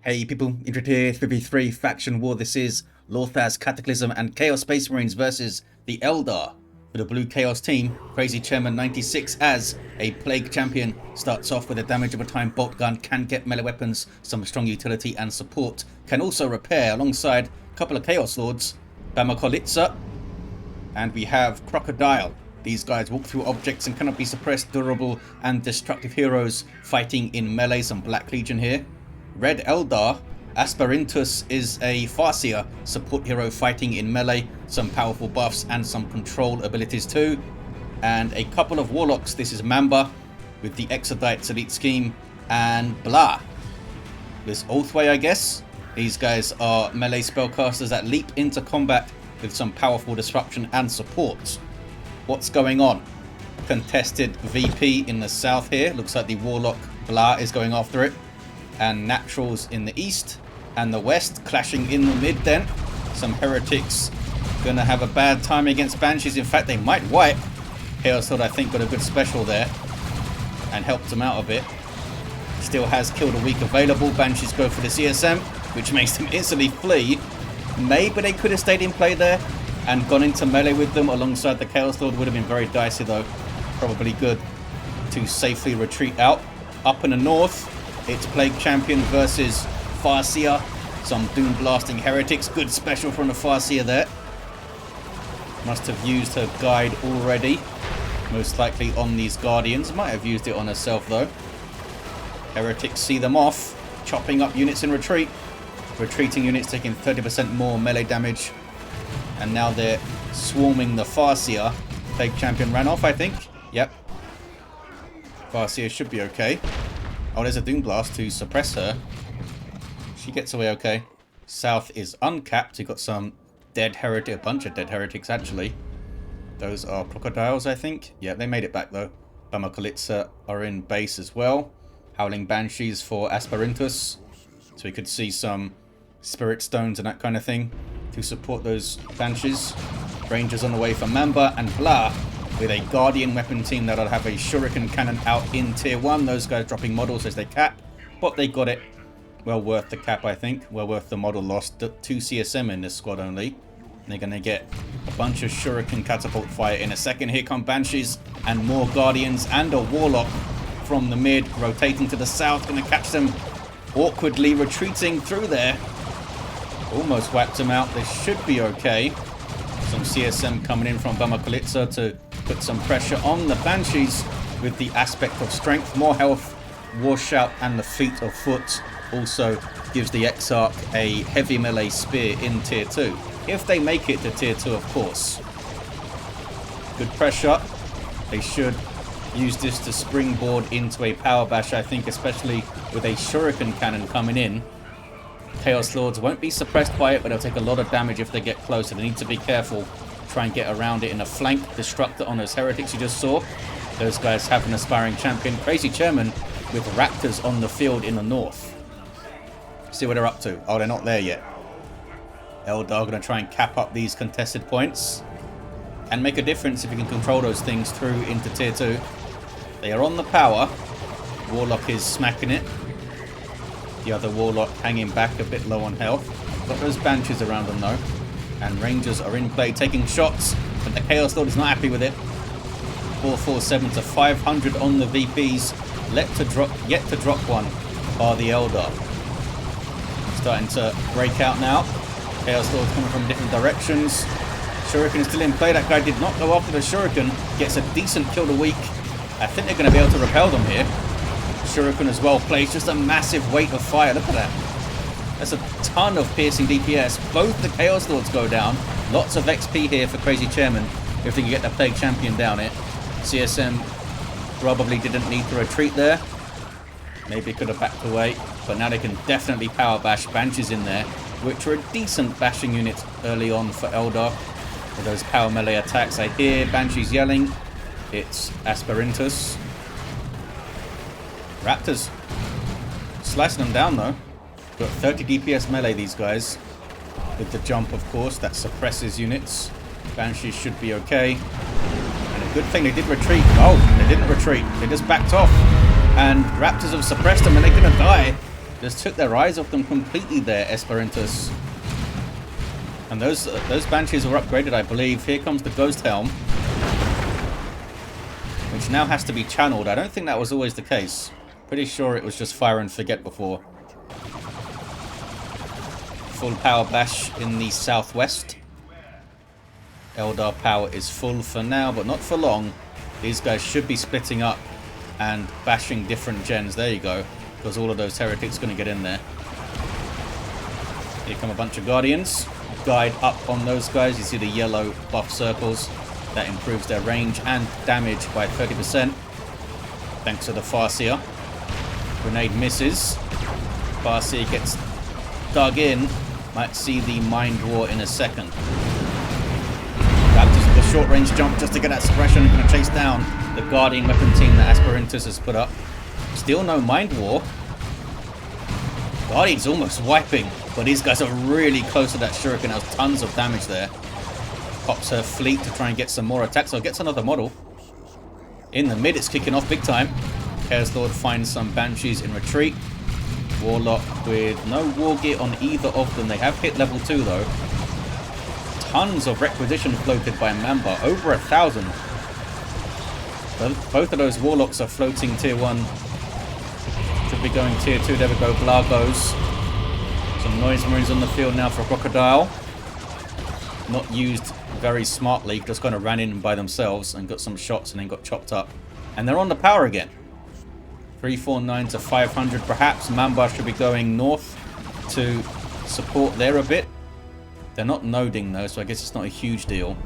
Hey people, Intrad here, 53 Faction War. This is Lothar's Cataclysm and Chaos Space Marines versus the Eldar. For the Blue Chaos team, Crazy Chairman 96 as a Plague Champion starts off with a damage of a time bolt gun, can get melee weapons, some strong utility and support, can also repair alongside a couple of Chaos Lords, Bamakolitsa, and we have Krokodile. These guys walk through objects and cannot be suppressed, durable and destructive heroes fighting in melee, some Black Legion here. Red Eldar, Asperintus is a Farseer support hero fighting in melee, some powerful buffs and some control abilities too. And a couple of Warlocks, this is Mamba with the Exodites elite scheme and blah. This Oathway, I guess. These guys are melee spellcasters that leap into combat with some powerful disruption and support. What's going on? Contested VP in the south here. Looks like the Warlock blah is going after it. And Naturals in the east and the west clashing in the mid then. Some Heretics gonna have a bad time against Banshees. In fact, they might wipe. Chaos Lord, I think, got a good special there and helped them out a bit. Still has Kill the Weak available. Banshees go for the CSM, which makes them instantly flee. Maybe they could have stayed in play there and gone into melee with them alongside the Chaos Lord. Would have been very dicey though. Probably good to safely retreat out. Up in the north, it's Plague Champion versus Farseer. Some Doom Blasting Heretics. Good special from the Farseer there. Must have used her guide already. Most likely on these Guardians. Might have used it on herself though. Heretics see them off. Chopping up units in retreat. Retreating units taking 30% more melee damage. And now they're swarming the Farseer. Plague Champion ran off, I think. Yep. Farseer should be okay. Oh, there's a Doom Blast to suppress her. She gets away okay. South is uncapped. You've got some dead heretic, a bunch of dead heretics actually. Those are Crocodiles, I think. Yeah, they made it back though. Bamakolitsa are in base as well. Howling Banshees for Asperintus. So we could see some Spirit Stones and that kind of thing to support those Banshees. Rangers on the way for Mamba and blah, with a Guardian weapon team that'll have a Shuriken Cannon out in tier 1. Those guys dropping models as they cap, but they got it. Well worth the cap, I think. Well worth the model loss. 2 CSM in this squad only. And they're going to get a bunch of Shuriken Catapult fire in a second. Here come Banshees and more Guardians and a Warlock from the mid. Rotating to the south. Going to catch them awkwardly retreating through there. Almost whacked them out. They should be okay. Some CSM coming in from Bamakolitsa to put some pressure on the Banshees with the aspect of strength, more health, War Shout and the Feet of Foot also gives the Exarch a heavy melee spear in tier 2. If they make it to tier 2, of course. Good pressure. They should use this to springboard into a power bash, I think, especially with a Shuriken Cannon coming in. Chaos Lords won't be suppressed by it, but they'll take a lot of damage if they get closer. They need to be careful. Try and get around it in a flank destructor on those Heretics you just saw. Those guys have an aspiring champion. Crazy Chairman with Raptors on the field in the north. See what they're up to. Oh, they're not there yet. Eldar going to try and cap up these contested points and make a difference if you can control those things through into tier 2. They are on the power. Warlock is smacking it. The other Warlock hanging back a bit low on health. Got those Banshees around them though. And Rangers are in play taking shots, but the Chaos Lord is not happy with it. 447 to 500 on the VPs. Yet to drop one are the Eldar. Starting to break out now. Chaos Lord coming from different directions. Shuriken is still in play. That guy did not go after the Shuriken. Gets a decent kill the weak. I think they're going to be able to repel them here. Shuriken as well plays just a massive weight of fire. Look at that. That's a ton of piercing DPS. Both the Chaos Lords go down. Lots of XP here for Crazy Chairman if they can get the Plague Champion down it. CSM probably didn't need to retreat there. Maybe could have backed away. But now they can definitely power bash. Banshees in there, which are a decent bashing unit early on for Eldar. With those power melee attacks. I hear Banshees yelling. It's Asperintus. Raptors. Slicing them down though. Got 30 DPS melee, these guys. With the jump, of course, that suppresses units. Banshees should be okay. And a good thing they did retreat. Oh, they didn't retreat. They just backed off. And Raptors have suppressed them and they're going to die. Just took their eyes off them completely there, Asperintus. And those Banshees were upgraded, I believe. Here comes the Ghost Helm, which now has to be channeled. I don't think that was always the case. Pretty sure it was just fire and forget before. Full power bash in the southwest. Eldar power is full for now, but not for long. These guys should be splitting up and bashing different gens. There you go. Because all of those heretics are going to get in there. Here come a bunch of Guardians. Guide up on those guys. You see the yellow buff circles. That improves their range and damage by 30%. Thanks to the Farseer. Grenade misses. Farseer gets dug in. Might see the Mind War in a second. Raptors with a short range jump just to get that suppression. Going to chase down the Guardian weapon team that Asperintus has put up. Still no Mind War. Guardian's almost wiping, but these guys are really close to that Shuriken. There's tons of damage there. Pops her fleet to try and get some more attacks. So gets another model. In the mid, it's kicking off big time. Chaos Lord finds some Banshees in retreat. Warlock with no war gear on either of them. They have hit level 2 though. Tons of requisition floated by Mamba. Over 1,000. Both of those Warlocks are floating tier 1. Should be going tier 2. There we go. Blagos. Some Noise Marines on the field now for Krokodile. Not used very smartly. Just kind of ran in by themselves and got some shots and then got chopped up. And they're on the power again. 349 to 500 perhaps. Mamba should be going north to support there a bit. They're not noding though, so I guess it's not a huge deal.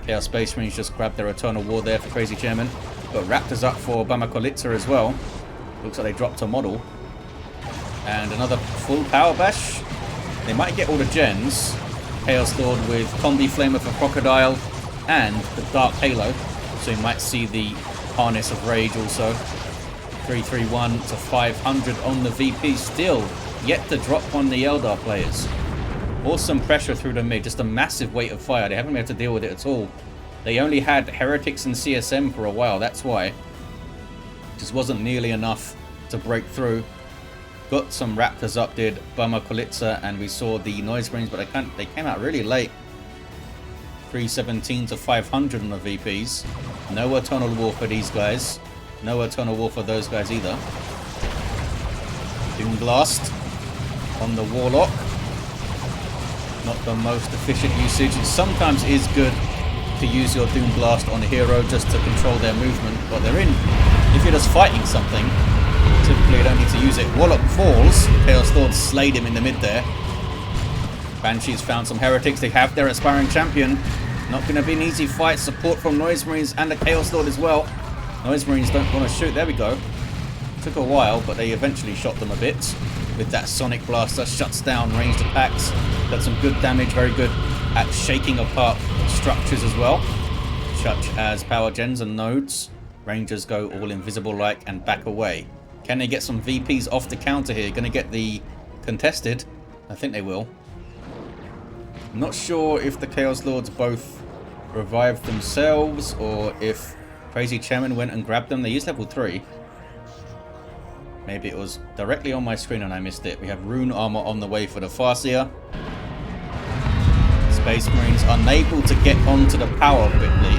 Chaos Space Marines just grabbed their Eternal War there for Crazy Chairman. Got Raptors up for bamakolitsa as well. Looks like they dropped a model. And another full power bash. They might get all the gens. Chaos Lord with Combi Flamer for Krokodile and the Dark Halo. So you might see the Harness of Rage also. 331 to 500 on the VP. Still yet to drop on the Eldar players. Awesome pressure through the mid. Just a massive weight of fire. They haven't been able to deal with it at all. They only had Heretics and CSM for a while. That's why. Just wasn't nearly enough to break through. Got some Raptors up, did bamakolitsa, and we saw the Noise Marines, but they came out really late. 317 to 500 on the VPs. No Eternal War for these guys. No Eternal War for those guys either. Doom Blast on the Warlock. Not the most efficient usage. It sometimes is good to use your Doom Blast on a hero just to control their movement, but they're in. If you're just fighting something, typically you don't need to use it. Warlock falls. Chaos Lord slayed him in the mid there. Banshees found some heretics. They have their aspiring champion. Not going to be an easy fight. Support from Noise Marines and the Chaos Lord as well. Noise Marines don't want to shoot. There we go. Took a while, but they eventually shot them a bit. With that Sonic Blaster, shuts down ranged attacks. Got some good damage. Very good at shaking apart structures as well. Such as power gens and nodes. Rangers go all invisible-like and back away. Can they get some VPs off the counter here? Going to get the contested? I think they will. I'm not sure if the Chaos Lords both revived themselves or if Crazy Chairman went and grabbed them. They used level 3. Maybe it was directly on my screen and I missed it. We have Rune Armor on the way for the Farseer. Space Marines unable to get onto the power quickly.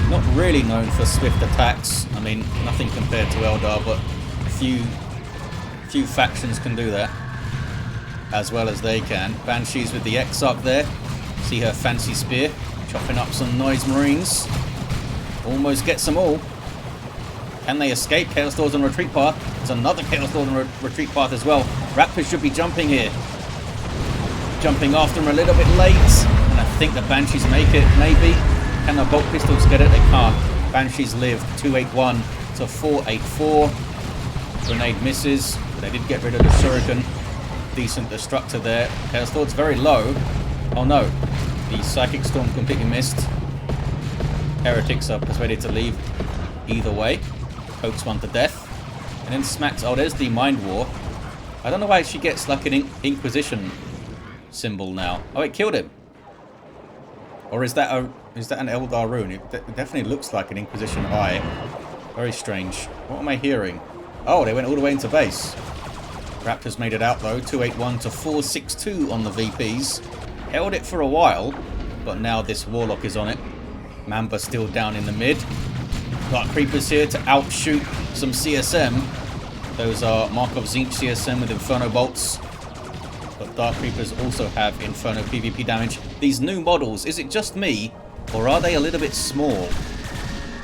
Not really known for swift attacks. I mean, nothing compared to Eldar, but a few factions can do that as well as they can. Banshees with the Exarch there. See her fancy spear. Chopping up some Noise Marines. Almost gets them all. Can they escape? Chaos Lords on retreat path. There's another Chaos Lord on retreat path as well. Raptors should be jumping here. Jumping after them a little bit late. And I think the Banshees make it, maybe. Can the bolt pistols get it? They can't. Banshees live. 281 to 484. Grenade misses. But they did get rid of the Shuriken. Decent destructor there. Chaos Lord's very low. Oh no. The Psychic Storm completely missed. Heretics are persuaded to leave either way. Pokes one to death. And then smacks. Oh, there's the Mind War. I don't know why she gets like an Inquisition symbol now. Oh, it killed him. Or is that an Eldar rune? It definitely looks like an Inquisition eye. Very strange. What am I hearing? Oh, they went all the way into base. Raptors made it out though, 281 to 462 on the VPs. Held it for a while, but now this Warlock is on it. Mamba still down in the mid. Dark Creepers here to outshoot some CSM. Those are Markov Zinch CSM with Inferno Bolts. But Dark Creepers also have Inferno PvP damage. These new models, is it just me, or are they a little bit small?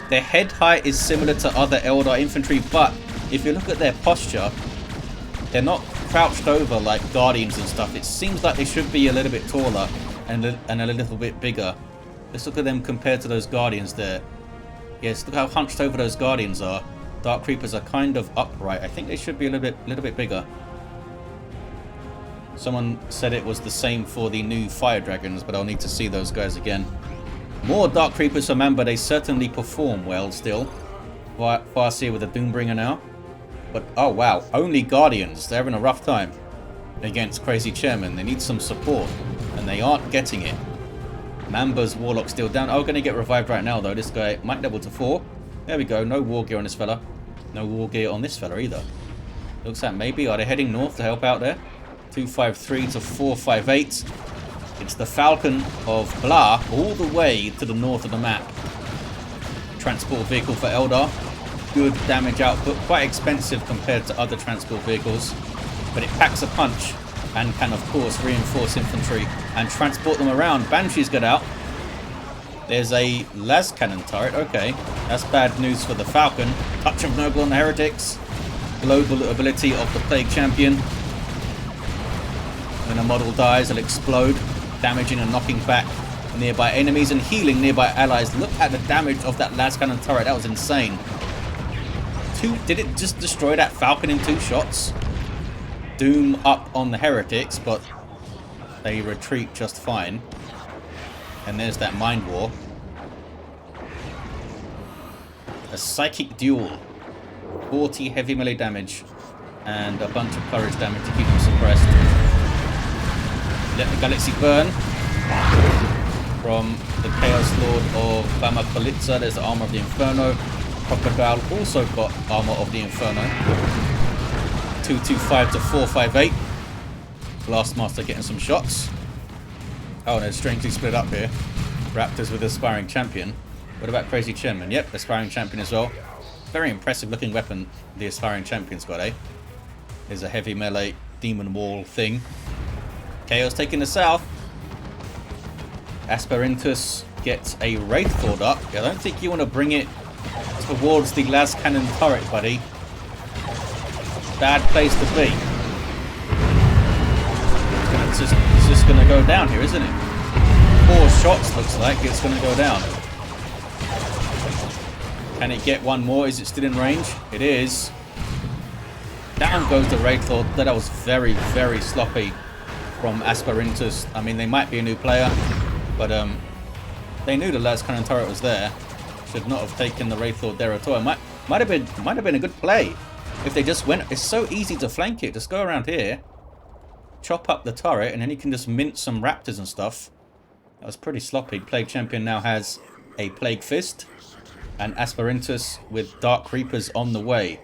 Their head height is similar to other Eldar infantry, but if you look at their posture, they're not crouched over like Guardians and stuff. It seems like they should be a little bit taller and a little bit bigger. Let's look at them compared to those Guardians there. Yes, look how hunched over those Guardians are. Dark Creepers are kind of upright. I think they should be a little bit bigger. Someone said it was the same for the new Fire Dragons, but I'll need to see those guys again. More Dark Creepers for Mamba. They certainly perform well still. Farseer with a Doombringer now. But, oh wow, only Guardians. They're having a rough time against Crazy Chairman. They need some support, and they aren't getting it. Mamba's Warlock still down. Oh, going to get revived right now, though. This guy might level to 4. There we go. No war gear on this fella. No war gear on this fella either. Looks like maybe. Are they heading north to help out there? 253 to 458. It's the Falcon of Blah all the way to the north of the map. Transport vehicle for Eldar. Good damage output. Quite expensive compared to other transport vehicles. But it packs a punch and can, of course, reinforce infantry and transport them around. Banshees get out. There's a las cannon turret. Okay, that's bad news for the Falcon. Touch of Noble on the Heretics. Global ability of the Plague Champion. When a model dies, it'll explode, damaging and knocking back nearby enemies and healing nearby allies. Look at the damage of that las cannon turret. That was insane. Did it just destroy that Falcon in 2 shots? Doom up on the Heretics, but they retreat just fine. And there's that Mind War. A Psychic Duel. 40 heavy melee damage and a bunch of courage damage to keep them suppressed. Let the Galaxy burn. From the Chaos Lord of Bamakolitsa, there's the Armor of the Inferno. Krokodile also got Armor of the Inferno. 225 to 458. Blastmaster getting some shots. Oh, they're strangely split up here. Raptors with Aspiring Champion. What about Crazy Chairman? Yep, Aspiring Champion as well. Very impressive looking weapon the Aspiring Champion's got, eh? There's a heavy melee demon wall thing. Chaos taking the south. Asperintus gets a Wraithford up. I don't think you want to bring it towards the las cannon turret, buddy. Bad place to be. It's just going to go down here, isn't it? 4 shots looks like it's going to go down. Can it get one more? Is it still in range? It is. Down goes the Wraithford. That was very, very sloppy from Asperintus. I mean, they might be a new player, but they knew the las cannon turret was there. Should not have taken the Wraithford there at all. Might have been a good play if they just went. It's so easy to flank it. Just go around here, chop up the turret, and then you can just mince some raptors and stuff. That was pretty sloppy. Plague Champion now has a Plague Fist, and Asperintus with Dark Creepers on the way.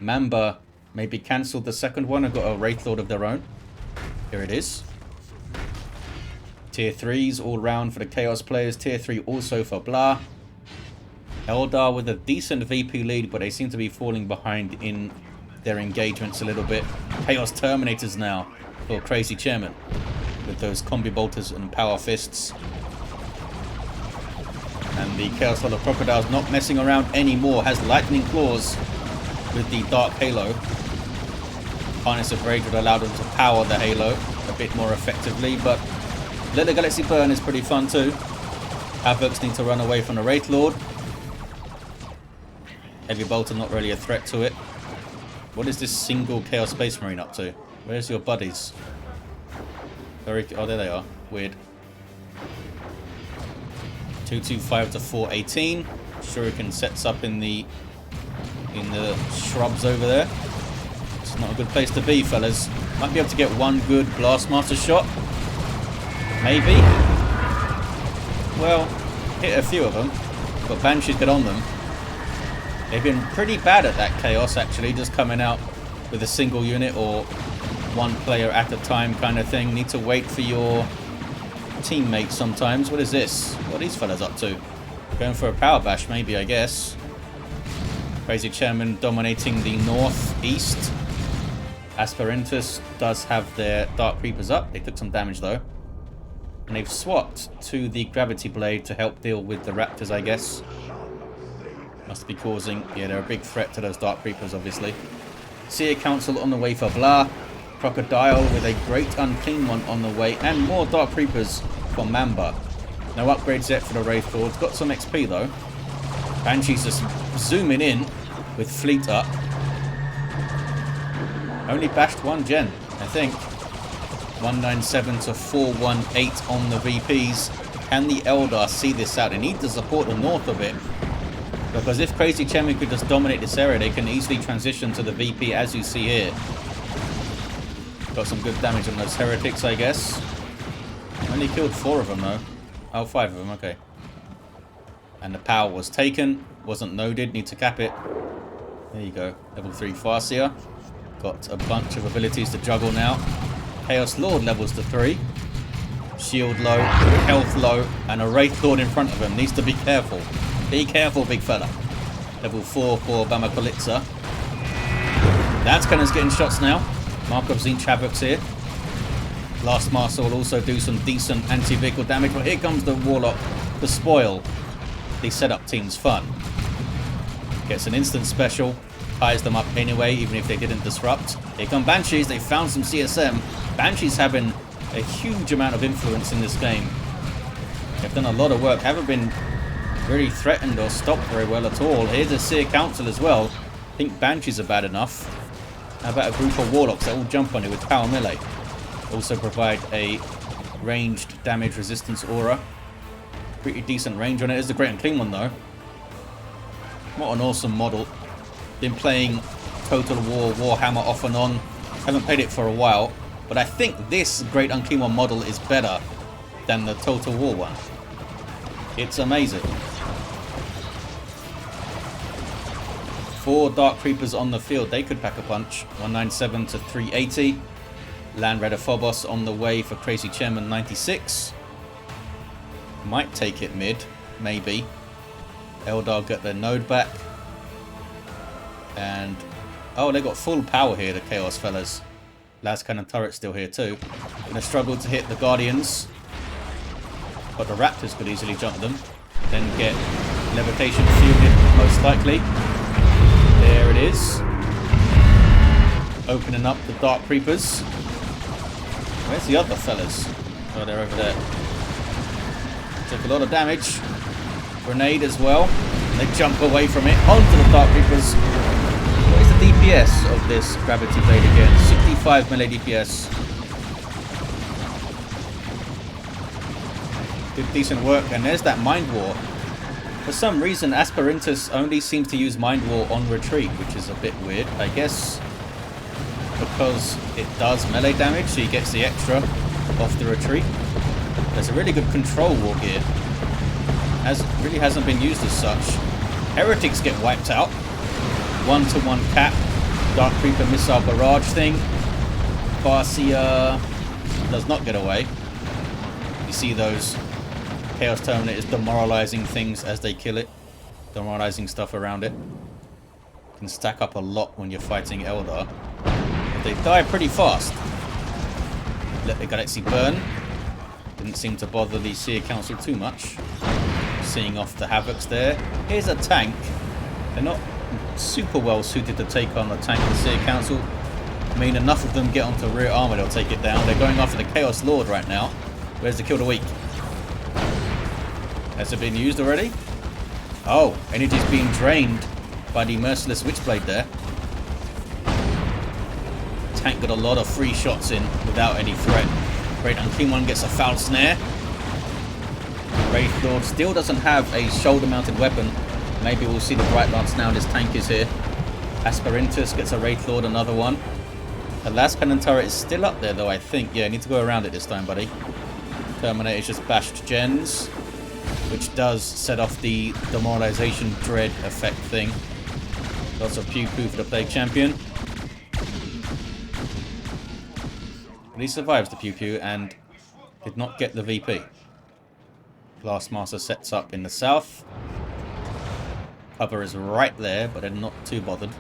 Mamba maybe cancelled the second one and got a Wraithlord of their own. Here it is. Tier 3s all round for the Chaos players. Tier 3 also for Blah. Eldar with a decent VP lead, but they seem to be falling behind in their engagements a little bit. Chaos Terminators now for Crazy Chairman with those Combi Bolters and Power Fists. And the Chaos Lord of Crocodiles not messing around anymore. Has Lightning Claws with the Dark Halo. Harness of Rage would allow them to power the Halo a bit more effectively, but Let the Galaxy burn is pretty fun too. Havocs need to run away from the Wraith Lord. Heavy Bolter not really a threat to it. What is this single Chaos Space Marine up to? Where's your buddies? Very, oh, there they are. Weird. 225 to 418. Shuriken sets up in the shrubs over there. It's not a good place to be, fellas. Might be able to get one good Blastmaster shot. Maybe. Well, hit a few of them, but Banshees get on them. They've been pretty bad at that Chaos, actually, just coming out with a single unit or one player at a time kind of thing. Need to wait for your teammates sometimes. What is this? What are these fellas up to? Going for a power bash maybe, I guess. Crazy Chairman dominating the northeast. Asperintus does have their Dark Creepers up. They took some damage though. And they've swapped to the Gravity Blade to help deal with the Raptors, I guess. Must be causing... yeah, they're a big threat to those Dark Creepers, obviously. Seer Council on the way for Blah. Krokodile with a great unclean one on the way. And more Dark Creepers for Mamba. No upgrades yet for the Wraith Lords. Got some XP though. Banshee's just zooming in with fleet up. Only bashed one gen, I think. 197 to 418 on the VPs. Can the Eldar see this out? They need to support the north a bit. Because if Crazy Chairman could just dominate this area, they can easily transition to the VP as you see here. Got some good damage on those heretics, I guess. Only killed 4 of them though. Oh, 5 of them, okay. And the power was taken. Wasn't noded, need to cap it. There you go. Level 3 Farseer. Got a bunch of abilities to juggle now. Chaos Lord levels to 3. Shield low, health low, and a Wraith Lord in front of him. Needs to be careful. Be careful, big fella. Level 4 for bamakolitsa. That's Cannon's getting shots now. Mark of Zinch Havocs here. Last Master will also do some decent anti-vehicle damage, but here comes the Warlock to spoil the setup team's fun. Gets an instant special, ties them up anyway, even if they didn't disrupt. Here come Banshees, they found some CSM. Banshees having a huge amount of influence in this game. They've done a lot of work, haven't been really threatened or stopped very well at all. Here's a Seer Council as well. I think Banshees are bad enough. How about a group of Warlocks that will jump on it with power melee? Also provide a ranged damage resistance aura. Pretty decent range on it. It's a great and clean one though. What an awesome model. Been playing Total War Warhammer off and on. Haven't played it for a while, but I think this Great Unclean One model is better than the Total War one. It's amazing. 4 Dark Creepers on the field. They could pack a punch. 197 to 380. Land Raider Phobos on the way for Crazy Chairman 96. Might take it mid. Maybe. Eldar get their node back. And... oh, they got full power here, the Chaos fellas. Last Cannon turret still here too. Gonna struggle to hit the Guardians. But the Raptors could easily jump them. Then get Levitation fielded, most likely. There it is. Opening up the Dark Creepers. Where's the other fellas? Oh, they're over there. Took a lot of damage. Grenade as well. They jump away from it onto the Dark Creepers. What is the DPS of this Gravity Blade again? 65 melee DPS. Did decent work, and there's that Mind War. For some reason, Asperintus only seems to use Mind War on retreat, which is a bit weird. I guess because it does melee damage, so he gets the extra off the retreat. There's a really good control war gear. Really hasn't been used as such. Heretics get wiped out. 1-to-1 cap. Dark Creeper missile barrage thing. Farseer does not get away. You see those Chaos Terminators demoralizing things as they kill it. Demoralizing stuff around it. Can stack up a lot when you're fighting Eldar. But they die pretty fast. Let the Galaxy burn. Didn't seem to bother the Seer Council too much. Seeing off the Havocs there. Here's a tank. They're not super well suited to take on the tank of the Seer Council. I mean, enough of them get onto rear armor, they'll take it down. They're going after the Chaos Lord right now. Where's the kill of the week? Has it been used already? Oh, energy's being drained by the Merciless Witchblade there. Tank got a lot of free shots in without any threat. Great Unclean One gets a foul snare. Wraith Lord still doesn't have a shoulder-mounted weapon. Maybe we'll see the Bright Lance now this tank is here. Asperintus gets a Wraith Lord, another one. The last cannon turret is still up there though, I think. Yeah, need to go around it this time, buddy. Terminator's just bashed gens, which does set off the demoralization dread effect thing. Lots of pew-pew for the Plague Champion. But he survives the Pew Pew and did not get the VP. Glassmaster sets up in the south. Cover is right there, but they're not too bothered.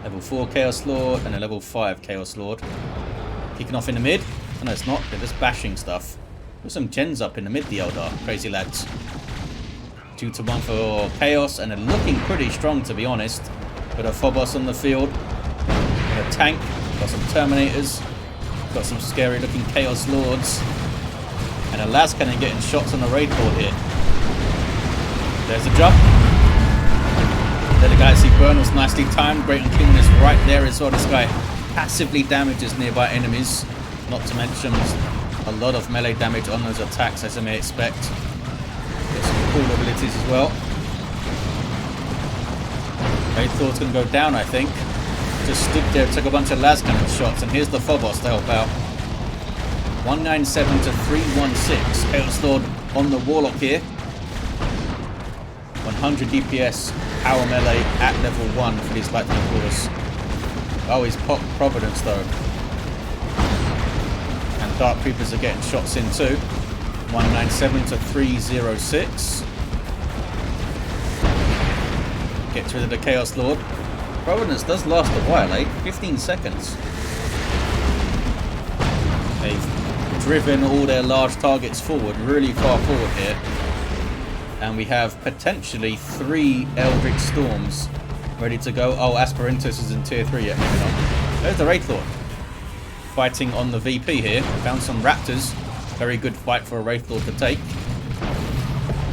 Level 4 Chaos Lord and a level 5 Chaos Lord. Kicking off in the mid. Oh, no, it's not. They're just bashing stuff. There's some gens up in the mid, the Eldar. Crazy lads. 2 to 1 for Chaos, and they're looking pretty strong, to be honest. Got a Phobos on the field. Got a tank. Got some Terminators. Got some scary looking Chaos Lords. And a las cannon getting shots on the raid board here. There's a jump. There the Galaxy Burn was nicely timed. Great and Kingdom is right there as well. This guy passively damages nearby enemies. Not to mention a lot of melee damage on those attacks, as I may expect. Got some cool abilities as well. Raid Thor's going to go down, I think. Just stood there, took a bunch of las cannon shots, and here's the Phobos to help out. 197 to 316. Chaos Lord on the Warlock here. 100 DPS power melee at level 1 for these lightning crawlers. Oh, he's popped Providence though. And Dark Creepers are getting shots in too. 197 to 306. Gets rid of the Chaos Lord. Providence does last a while, eh? 15 seconds. They've driven all their large targets forward, really far forward here. And we have potentially 3 Eldritch Storms ready to go. Oh, Asperintus is in tier 3 yet. Maybe not. There's the Raid Thor. Fighting on the VP here. Found some Raptors. Very good fight for a Raid Thor to take.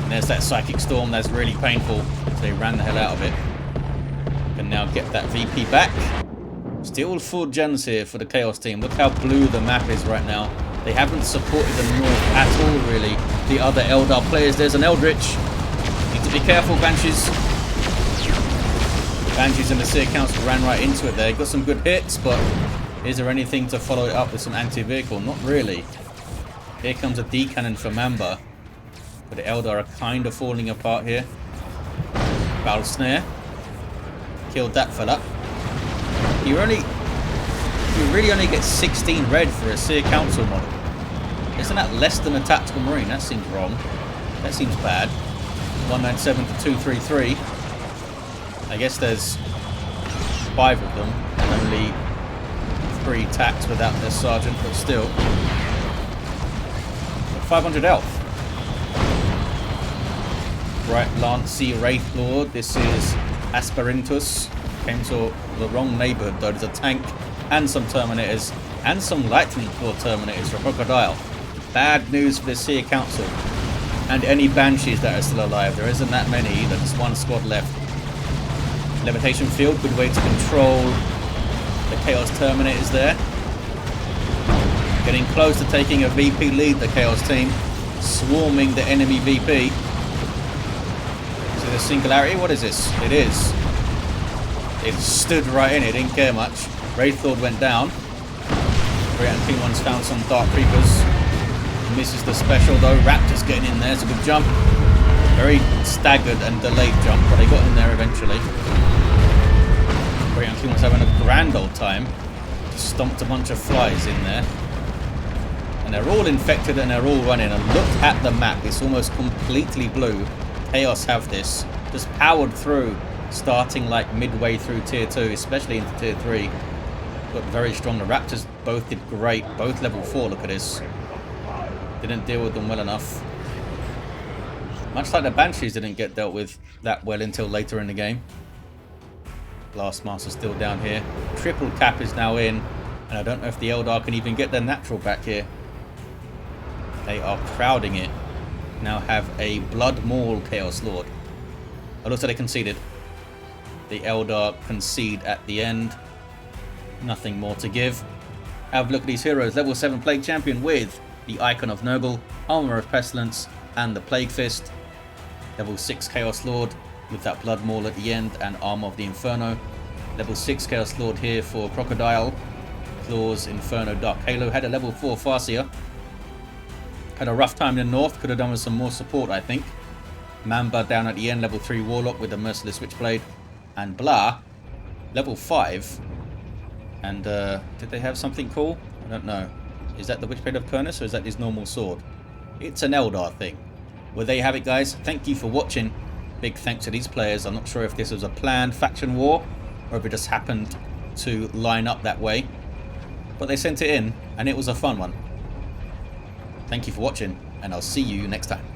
And there's that Psychic Storm. That's really painful. So they ran the hell out of it. Can now get that VP back. Still full gens here for the Chaos team. Look how blue the map is right now. They haven't supported the North at all, really. The other Eldar players. There's an Eldritch. Need to be careful, Banshees. Banshees and the Seer Council ran right into it there. Got some good hits, but is there anything to follow it up with some anti-vehicle? Not really. Here comes a D-cannon for Mamba. But the Eldar are kind of falling apart here. Battle Snare. Killed that fella. You really only get 16 red for a Seer Council model. Isn't that less than a Tactical Marine? That seems wrong. That seems bad. 197 to 233. I guess there's 5 of them and only 3 tacks without their sergeant, but still. 500 health. Right, Lancey Wraith Lord. This is Asperintus. Came to the wrong neighborhood though. There's a tank and some Terminators and some Lightning Claw Terminators for Krokodile. Bad news for the Seer Council and any Banshees that are still alive. There isn't that many either. There's 1 squad left. Levitation Field, good way to control the Chaos Terminators there. Getting close to taking a VP lead, the Chaos team. Swarming the enemy VP. Is it a singularity? What is this? It is. It stood right in it, didn't care much. Wraith Lord went down. Great and King One's found some Dark Creepers. Misses the special though. Raptors getting in there. It's a good jump. Very staggered and delayed jump, but they got in there eventually. Great and King One's having a grand old time. Just stomped a bunch of flies in there. And they're all infected and they're all running. And look at the map. It's almost completely blue. Chaos have this. Just powered through. Starting like midway through tier 2, especially into tier 3. Got very strong. The Raptors both did great. Both level 4, look at this. Didn't deal with them well enough. Much like the Banshees didn't get dealt with that well until later in the game. Glassmaster still down here. Triple cap is now in. And I don't know if the Eldar can even get their natural back here. They are crowding it. Now have a Blood Maul Chaos Lord. Oh, looks like they conceded. The Eldar concede at the end. Nothing more to give. Have a look at these heroes. Level 7 Plague Champion with the Icon of Nurgle, Armor of Pestilence, and the Plague Fist. Level 6 Chaos Lord with that Blood Maul at the end and Armor of the Inferno. Level 6 Chaos Lord here for Krokodile. Claws, Inferno, Dark Halo. Had a level 4 Farseer. Had a rough time in the north. Could have done with some more support, I think. Mamba down at the end. Level 3 Warlock with the Merciless Switchblade. And Blah, level 5. And did they have something cool? I don't know. Is that the Witchblade of Kurnus, or is that his normal sword? It's an Eldar thing. Well, there you have it, guys. Thank you for watching. Big thanks to these players. I'm not sure if this was a planned faction war, or if it just happened to line up that way. But they sent it in, and it was a fun one. Thank you for watching, and I'll see you next time.